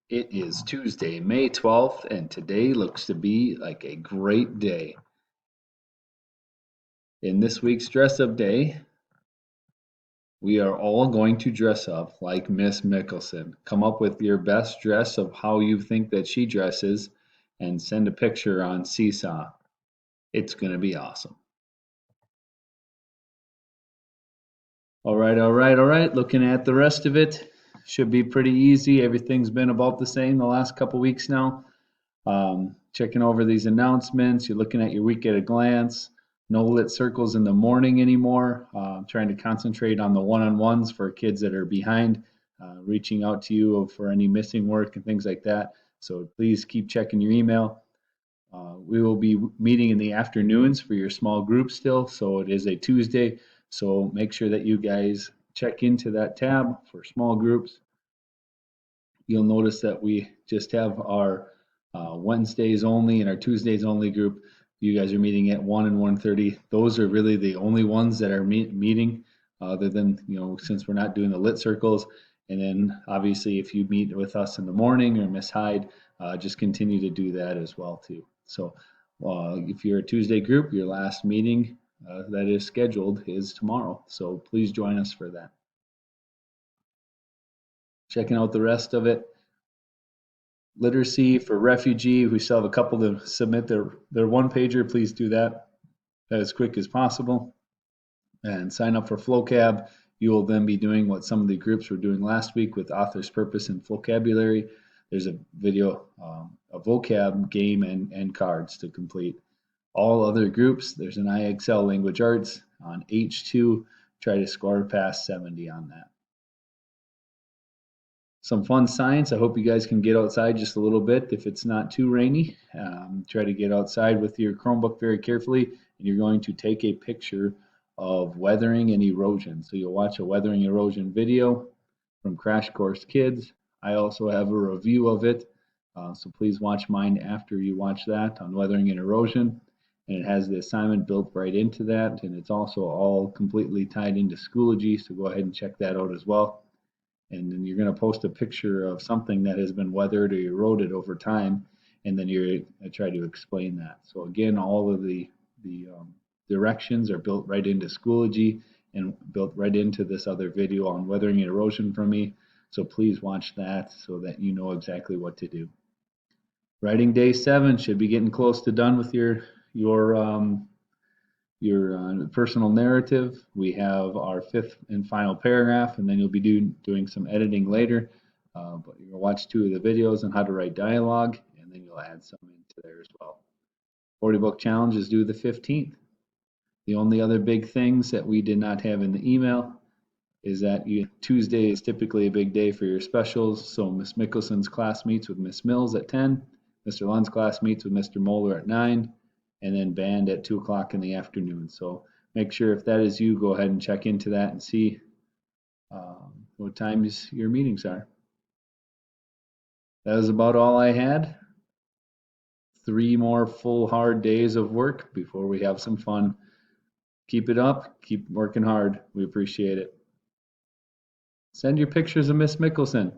It is Tuesday, May 12th, and today looks to be like a great day. In this week's dress up day, we are all going to dress up like Miss Mickelson. Come up with your best dress of how you think that she dresses and send a picture on Seesaw. It's going to be awesome. All right. Looking at the rest of it, should be pretty easy. Everything's been about the same the last couple weeks now. Checking over these announcements. You're looking at your week at a glance. No lit circles in the morning anymore. Trying to concentrate on the one-on-ones for kids that are behind, reaching out to you for any missing work and things like that. So please keep checking your email. We will be meeting in the afternoons for your small group still. So it is a Tuesday. So make sure that you guys check into that tab for small groups. You'll notice that we just have our Wednesdays only and our Tuesdays only group. You guys are meeting at 1 and 1:30. Those are really the only ones that are meeting, other than, since we're not doing the lit circles. And then obviously, if you meet with us in the morning or Miss Hyde, just continue to do that as well too. So if you're a Tuesday group, your last meeting that is scheduled is tomorrow. So please join us for that. Checking out the rest of it. Literacy for refugee, we still have a couple to submit their one pager. Please do that as quick as possible and sign up for FlowCab. You will then be doing what some of the groups were doing last week with author's purpose and vocabulary. There's a video, a vocab game and cards to complete. All other groups, there's an IXL language arts on H2. Try to score past 70 on that. Some fun science. I hope you guys can get outside just a little bit if it's not too rainy. Try to get outside with your Chromebook very carefully, and you're going to take a picture of weathering and erosion. So you'll watch a weathering erosion video from Crash Course Kids. I also have a review of it, so please watch mine after you watch that on weathering and erosion. And it has the assignment built right into that, and it's also all completely tied into Schoology, so go ahead and check that out as well. And then you're going to post a picture of something that has been weathered or eroded over time, and then you're going to try to explain that. So again, all of the directions are built right into Schoology and built right into this other video on weathering and erosion from me. So please watch that so that you know exactly what to do. Writing day 7 should be getting close to done with your personal narrative. We have our 5th and final paragraph, and then you'll be doing some editing later. But you'll watch 2 of the videos on how to write dialogue, and then you'll add some into there as well. 40 book challenge is due the 15th. The only other big things that we did not have in the email is that Tuesday is typically a big day for your specials. So Miss Mickelson's class meets with Miss Mills at 10. Mr. Lund's class meets with Mr. Moeller at 9. And then band at 2 o'clock in the afternoon. So make sure if that is you, go ahead and check into that and see what times your meetings are. That is about all I had. 3 more full hard days of work before we have some fun. Keep it up. Keep working hard. We appreciate it. Send your pictures of Miss Mickelson.